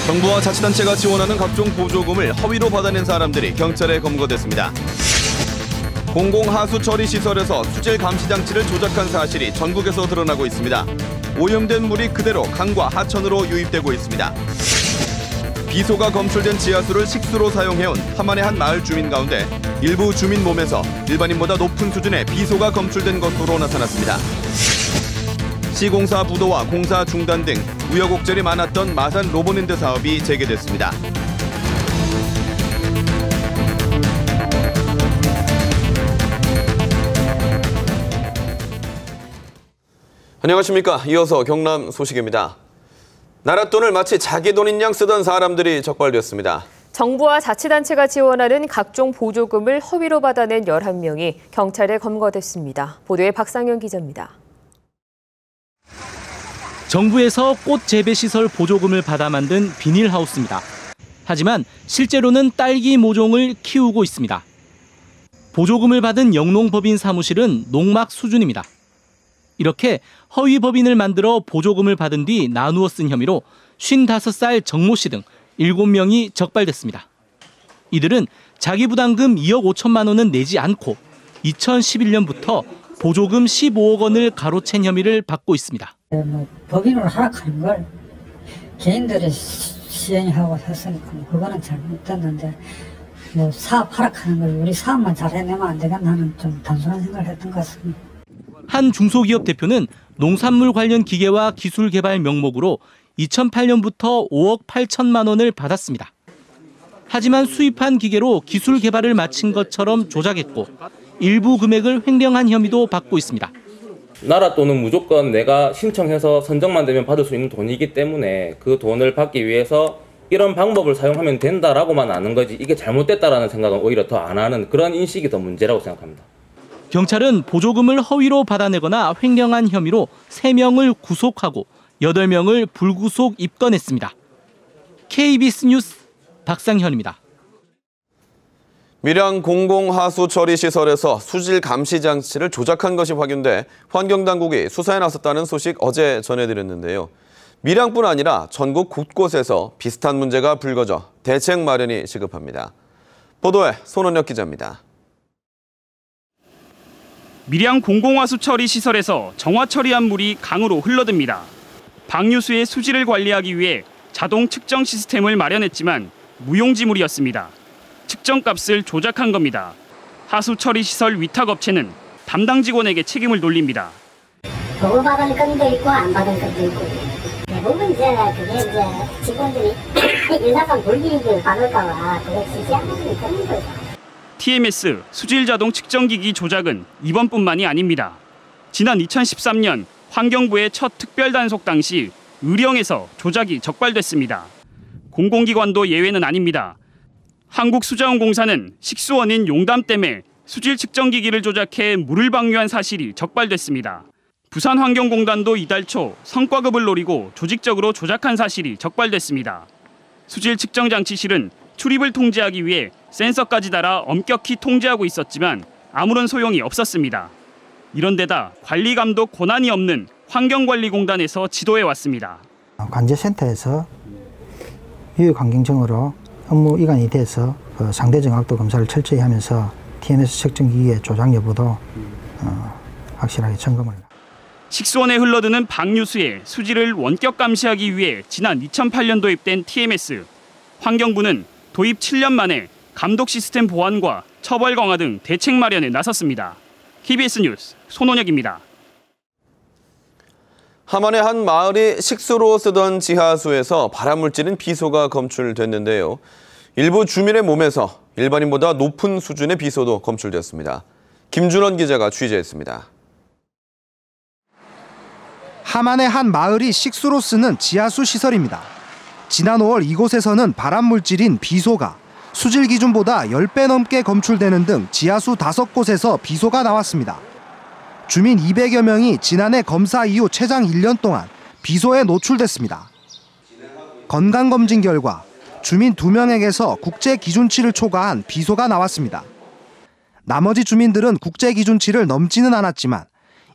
정부와 자치단체가 지원하는 각종 보조금을 허위로 받아낸 사람들이 경찰에 검거됐습니다. 공공하수처리시설에서 수질 감시장치를 조작한 사실이 전국에서 드러나고 있습니다. 오염된 물이 그대로 강과 하천으로 유입되고 있습니다. 비소가 검출된 지하수를 식수로 사용해온 함안의 한 마을 주민 가운데 일부 주민 몸에서 일반인보다 높은 수준의 비소가 검출된 것으로 나타났습니다. 시공사 부도와 공사 중단 등 우여곡절이 많았던 마산 로보랜드 사업이 재개됐습니다. 안녕하십니까. 이어서 경남 소식입니다. 나라 돈을 마치 자기 돈인 양 쓰던 사람들이 적발됐습니다. 정부와 자치단체가 지원하는 각종 보조금을 허위로 받아낸 11명이 경찰에 검거됐습니다. 보도에 박상현 기자입니다. 정부에서 꽃 재배시설 보조금을 받아 만든 비닐하우스입니다. 하지만 실제로는 딸기 모종을 키우고 있습니다. 보조금을 받은 영농법인 사무실은 농막 수준입니다. 이렇게 허위 법인을 만들어 보조금을 받은 뒤 나누어 쓴 혐의로 55살 정모 씨 등 7명이 적발됐습니다. 이들은 자기 부담금 2억 5천만 원은 내지 않고 2011년부터 보조금 15억 원을 가로챈 혐의를 받고 있습니다. 법인으로 하락하는 걸 개인들이 시행하고 했으니까 그거는 잘못됐는데 사업 하락하는 걸 우리 사업만 잘 해내면 안 되겠나 하는 좀 단순한 생각을 했던 것 같습니다. 한 중소기업 대표는 농산물 관련 기계와 기술 개발 명목으로 2008년부터 5억 8천만 원을 받았습니다. 하지만 수입한 기계로 기술 개발을 마친 것처럼 조작했고 일부 금액을 횡령한 혐의도 받고 있습니다. 나라 돈은 무조건 내가 신청해서 선정만 되면 받을 수 있는 돈이기 때문에 그 돈을 받기 위해서 이런 방법을 사용하면 된다라고만 아는 거지 이게 잘못됐다라는 생각은 오히려 더 안 하는 그런 인식이 더 문제라고 생각합니다. 경찰은 보조금을 허위로 받아내거나 횡령한 혐의로 3명을 구속하고 8명을 불구속 입건했습니다. KBS 뉴스 박상현입니다. 밀양 공공하수처리시설에서 수질 감시 장치를 조작한 것이 확인돼 환경당국이 수사에 나섰다는 소식 어제 전해드렸는데요. 밀양뿐 아니라 전국 곳곳에서 비슷한 문제가 불거져 대책 마련이 시급합니다. 보도에 손원혁 기자입니다. 밀양 공공하수처리 시설에서 정화 처리한 물이 강으로 흘러듭니다. 방류수의 수질을 관리하기 위해 자동 측정 시스템을 마련했지만 무용지물이었습니다. 측정값을 조작한 겁니다. 하수처리 시설 위탁업체는 담당 직원에게 책임을 돌립니다. 보고받은 건도 있고 안 받은 건도 있고 대부분 그게 직원들이 인사상 불이익을 받을까 봐 그게 지시하는 그런 거죠. TMS 수질 자동 측정기기 조작은 이번뿐만이 아닙니다. 지난 2013년 환경부의 첫 특별 단속 당시 의령에서 조작이 적발됐습니다. 공공기관도 예외는 아닙니다. 한국수자원공사는 식수원인 용담댐에 수질 측정기기를 조작해 물을 방류한 사실이 적발됐습니다. 부산환경공단도 이달 초 성과급을 노리고 조직적으로 조작한 사실이 적발됐습니다. 수질 측정 장치실은 출입을 통제하기 위해 센서까지 달아 엄격히 통제하고 있었지만 아무런 소용이 없었습니다. 이런 데다 관리 감독 권한이 없는 환경관리공단에서 지도해 왔습니다. 관제센터에서 유익환경청으로 업무 이관이 돼서 상대 정확도 검사를 철저히 하면서 TMS 측정기기의 조작 여부도 확실하게 점검을. 식수원에 흘러드는 방류수의 수질을 원격 감시하기 위해 지난 2008년 도입된 TMS. 환경부는 도입 7년 만에 감독 시스템 보완과 처벌 강화 등 대책 마련에 나섰습니다. KBS 뉴스 손원혁입니다. 함안의 한 마을이 식수로 쓰던 지하수에서 발암물질인 비소가 검출됐는데요. 일부 주민의 몸에서 일반인보다 높은 수준의 비소도 검출됐습니다. 김준원 기자가 취재했습니다. 함안의 한 마을이 식수로 쓰는 지하수 시설입니다. 지난 5월 이곳에서는 발암물질인 비소가 수질 기준보다 10배 넘게 검출되는 등 지하수 5곳에서 비소가 나왔습니다. 주민 200여 명이 지난해 검사 이후 최장 1년 동안 비소에 노출됐습니다. 건강검진 결과 주민 2명에게서 국제 기준치를 초과한 비소가 나왔습니다. 나머지 주민들은 국제 기준치를 넘지는 않았지만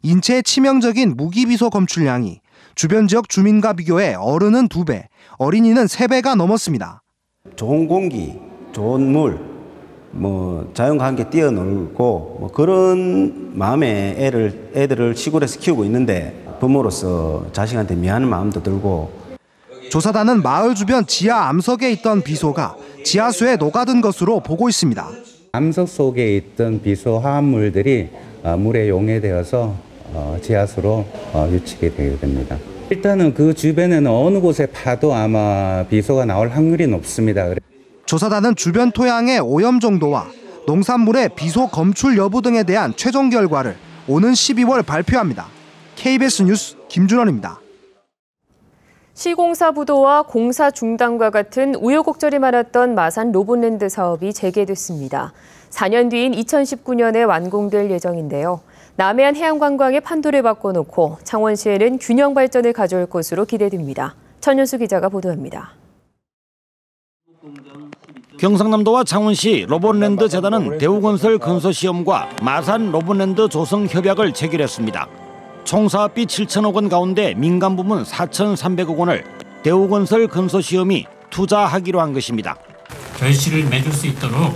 인체에 치명적인 무기비소 검출량이 주변 지역 주민과 비교해 어른은 2배, 어린이는 3배가 넘었습니다. 좋은 공기, 좋은 물, 자연과 함께 뛰어놀고 그런 마음에 애들을 시골에서 키우고 있는데 부모로서 자식한테 미안한 마음도 들고. 조사단은 마을 주변 지하 암석에 있던 비소가 지하수에 녹아든 것으로 보고 있습니다. 암석 속에 있던 비소 화합물들이 물에 용해되어서 지하수로 유치게 되게 됩니다. 일단은 그 주변에는 어느 곳에 파도 아마 비소가 나올 확률이 높습니다. 조사단은 주변 토양의 오염 정도와 농산물의 비소 검출 여부 등에 대한 최종 결과를 오는 12월 발표합니다. KBS 뉴스 김준원입니다. 시공사 부도와 공사 중단과 같은 우여곡절이 많았던 마산 로봇랜드 사업이 재개됐습니다. 4년 뒤인 2019년에 완공될 예정인데요. 남해안 해양관광의 판도를 바꿔놓고 창원시에는 균형 발전을 가져올 것으로 기대됩니다. 천윤수 기자가 보도합니다. 경상남도와 창원시 로봇랜드 재단은 대우건설 건설시험과 마산 로봇랜드 조성 협약을 체결했습니다. 총 사업비 7천억 원 가운데 민간 부문 4,300억 원을 대우건설 건설시험이 투자하기로 한 것입니다. 결실을 맺을 수 있도록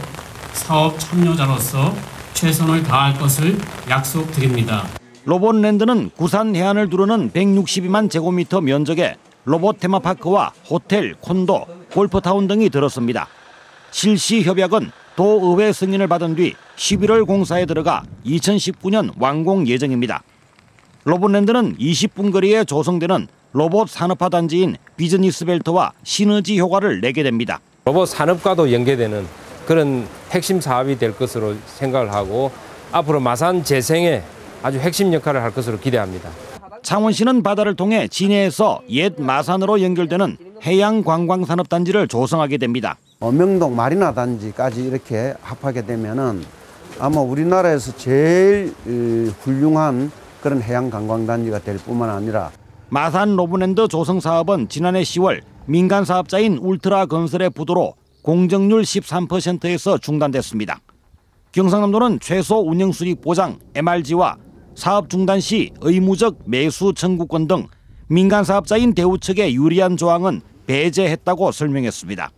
사업 참여자로서 최선을 다할 것을 약속드립니다. 로봇랜드는 구산 해안을 두르는 162만 제곱미터 면적에 로봇 테마파크와 호텔, 콘도, 골프타운 등이 들었습니다. 실시 협약은 도의회 승인을 받은 뒤 11월 공사에 들어가 2019년 완공 예정입니다. 로봇랜드는 20분 거리에 조성되는 로봇 산업화 단지인 비즈니스벨트와 시너지 효과를 내게 됩니다. 로봇 산업과도 연계되는 그런 핵심 사업이 될 것으로 생각을 하고 앞으로 마산 재생에 아주 핵심 역할을 할 것으로 기대합니다. 창원시는 바다를 통해 진해에서 옛 마산으로 연결되는 해양관광산업단지를 조성하게 됩니다. 명동 마리나 단지까지 이렇게 합하게 되면은 아마 우리나라에서 제일 훌륭한 그런 해양관광단지가 될 뿐만 아니라 마산 로봇랜드 조성 사업은 지난해 10월 민간 사업자인 울트라건설의 부도로 공정률 13%에서 중단됐습니다. 경상남도는 최소 운영수익 보장, MRG와 사업 중단 시 의무적 매수 청구권 등 민간 사업자인 대우 측의 유리한 조항은 배제했다고 설명했습니다.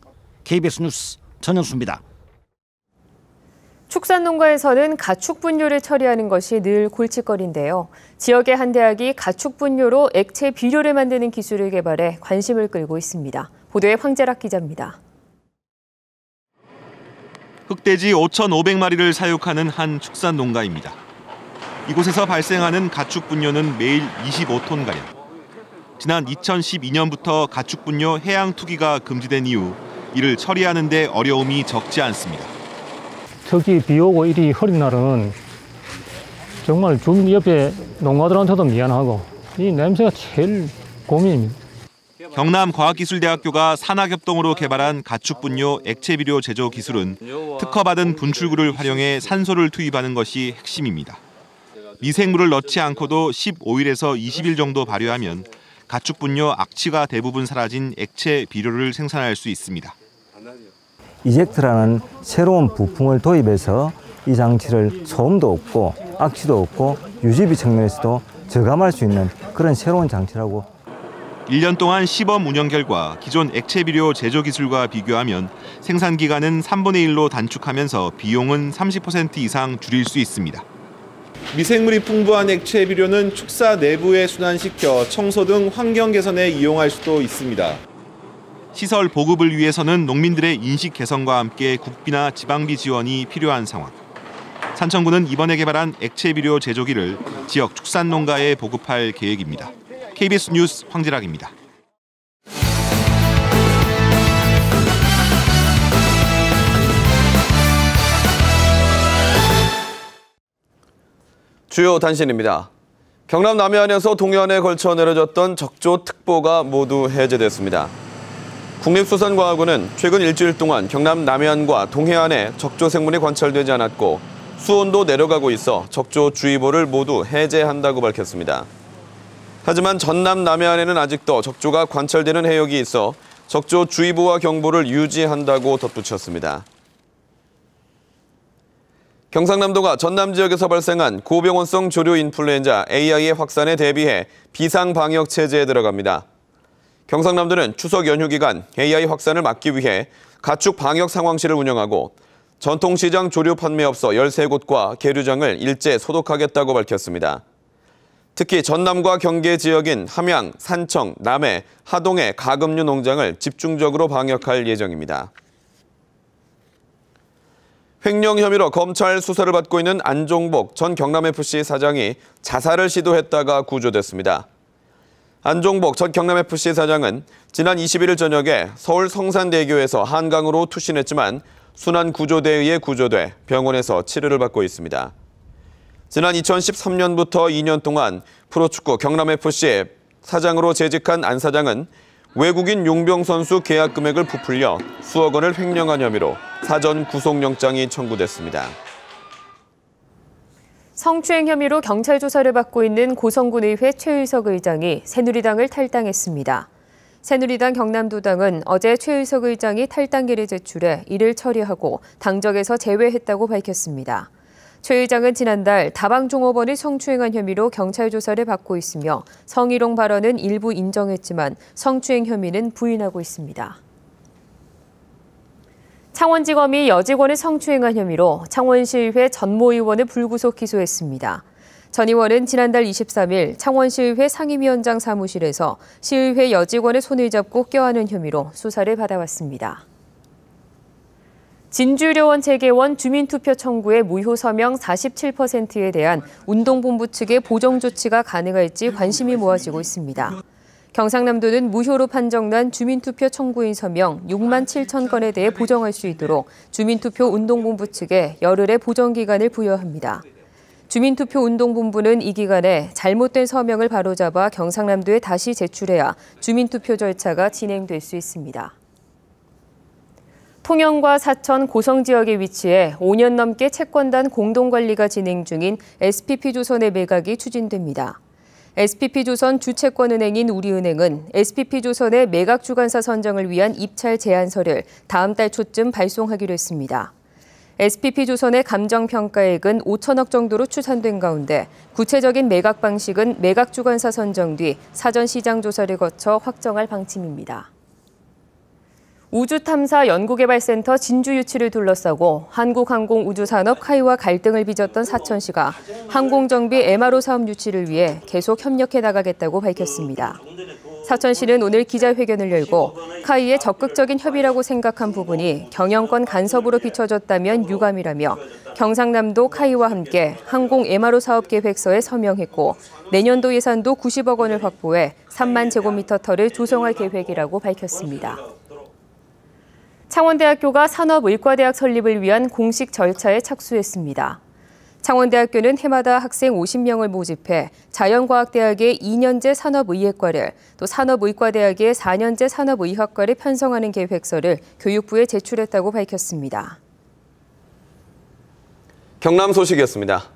KBS 뉴스 전현수입니다. 축산농가에서는 가축 분뇨를 처리하는 것이 늘 골칫거리인데요. 지역의 한 대학이 가축 분뇨로 액체 비료를 만드는 기술을 개발해 관심을 끌고 있습니다. 보도에 황재락 기자입니다. 흑돼지 5,500마리를 사육하는 한 축산농가입니다. 이곳에서 발생하는 가축 분뇨는 매일 25톤가량. 지난 2012년부터 가축 분뇨 해양 투기가 금지된 이후 이를 처리하는 데 어려움이 적지 않습니다. 특히 비 오고 일이 흐린 날은 정말 주민 옆에 농가들한테도 미안하고 이 냄새가 제일 고민입니다. 경남과학기술대학교가 산학협동으로 개발한 가축 분뇨 액체 비료 제조 기술은 특허받은 분출구를 활용해 산소를 투입하는 것이 핵심입니다. 미생물을 넣지 않고도 15일에서 20일 정도 발효하면 가축 분뇨 악취가 대부분 사라진 액체 비료를 생산할 수 있습니다. 이젝트라는 새로운 부품을 도입해서 이 장치를 소음도 없고 악취도 없고 유지비 측면에서도 저감할 수 있는 그런 새로운 장치라고. 1년 동안 시범 운영 결과 기존 액체 비료 제조 기술과 비교하면 생산 기간은 3분의 1로 단축하면서 비용은 30% 이상 줄일 수 있습니다. 미생물이 풍부한 액체 비료는 축사 내부에 순환시켜 청소 등 환경 개선에 이용할 수도 있습니다. 시설 보급을 위해서는 농민들의 인식 개선과 함께 국비나 지방비 지원이 필요한 상황. 산청구는 이번에 개발한 액체 비료 제조기를 지역 축산농가에 보급할 계획입니다. KBS 뉴스 황재락입니다. 주요 단신입니다. 경남 남해안에서 동해안에 걸쳐 내려졌던 적조특보가 모두 해제됐습니다. 국립수산과학원은 최근 일주일 동안 경남 남해안과 동해안에 적조 생물이 관찰되지 않았고 수온도 내려가고 있어 적조주의보를 모두 해제한다고 밝혔습니다. 하지만 전남 남해안에는 아직도 적조가 관찰되는 해역이 있어 적조주의보와 경보를 유지한다고 덧붙였습니다. 경상남도가 전남 지역에서 발생한 고병원성 조류 인플루엔자 AI의 확산에 대비해 비상방역 체제에 들어갑니다. 경상남도는 추석 연휴 기간 AI 확산을 막기 위해 가축 방역 상황실을 운영하고 전통시장 조류 판매업소 13곳과 계류장을 일제 소독하겠다고 밝혔습니다. 특히 전남과 경계 지역인 함양, 산청, 남해, 하동의 가금류 농장을 집중적으로 방역할 예정입니다. 횡령 혐의로 검찰 수사를 받고 있는 안종복 전 경남FC 사장이 자살을 시도했다가 구조됐습니다. 안종복 전 경남FC 사장은 지난 21일 저녁에 서울 성산대교에서 한강으로 투신했지만 순환구조대에 의해 구조돼 병원에서 치료를 받고 있습니다. 지난 2013년부터 2년 동안 프로축구 경남FC의 사장으로 재직한 안 사장은 외국인 용병 선수 계약 금액을 부풀려 수억 원을 횡령한 혐의로 사전 구속영장이 청구됐습니다. 성추행 혐의로 경찰 조사를 받고 있는 고성군의회 최의석 의장이 새누리당을 탈당했습니다. 새누리당 경남도당은 어제 최의석 의장이 탈당계를 제출해 이를 처리하고 당적에서 제외했다고 밝혔습니다. 최 의장은 지난달 다방 종업원을 성추행한 혐의로 경찰 조사를 받고 있으며 성희롱 발언은 일부 인정했지만 성추행 혐의는 부인하고 있습니다. 창원지검이 여직원을 성추행한 혐의로 창원시의회 전모 의원을 불구속 기소했습니다. 전 의원은 지난달 23일 창원시의회 상임위원장 사무실에서 시의회 여직원의 손을 잡고 껴안은 혐의로 수사를 받아왔습니다. 진주료원 재개원 주민투표 청구의 무효 서명 47%에 대한 운동본부 측의 보정 조치가 가능할지 관심이 모아지고 있습니다. 경상남도는 무효로 판정난 주민투표 청구인 서명 6만 7천 건에 대해 보정할 수 있도록 주민투표 운동본부 측에 열흘의 보정기간을 부여합니다. 주민투표 운동본부는 이 기간에 잘못된 서명을 바로잡아 경상남도에 다시 제출해야 주민투표 절차가 진행될 수 있습니다. 통영과 사천, 고성 지역에 위치해 5년 넘게 채권단 공동관리가 진행 중인 SPP조선의 매각이 추진됩니다. SPP조선 주채권은행인 우리은행은 SPP조선의 매각주관사 선정을 위한 입찰 제안서를 다음 달 초쯤 발송하기로 했습니다. SPP조선의 감정평가액은 5천억 정도로 추산된 가운데 구체적인 매각 방식은 매각주관사 선정 뒤 사전 시장 조사를 거쳐 확정할 방침입니다. 우주탐사연구개발센터 진주 유치를 둘러싸고 한국항공우주산업 카이와 갈등을 빚었던 사천시가 항공정비 MRO 사업 유치를 위해 계속 협력해 나가겠다고 밝혔습니다. 사천시는 오늘 기자회견을 열고 카이의 적극적인 협의라고 생각한 부분이 경영권 간섭으로 비춰졌다면 유감이라며 경상남도 카이와 함께 항공 MRO 사업 계획서에 서명했고 내년도 예산도 90억 원을 확보해 3만 제곱미터 터를 조성할 계획이라고 밝혔습니다. 창원대학교가 산업의과대학 설립을 위한 공식 절차에 착수했습니다. 창원대학교는 해마다 학생 50명을 모집해 자연과학대학의 2년제 산업의예과를 또 산업의과대학의 4년제 산업의학과를 편성하는 계획서를 교육부에 제출했다고 밝혔습니다. 경남 소식이었습니다.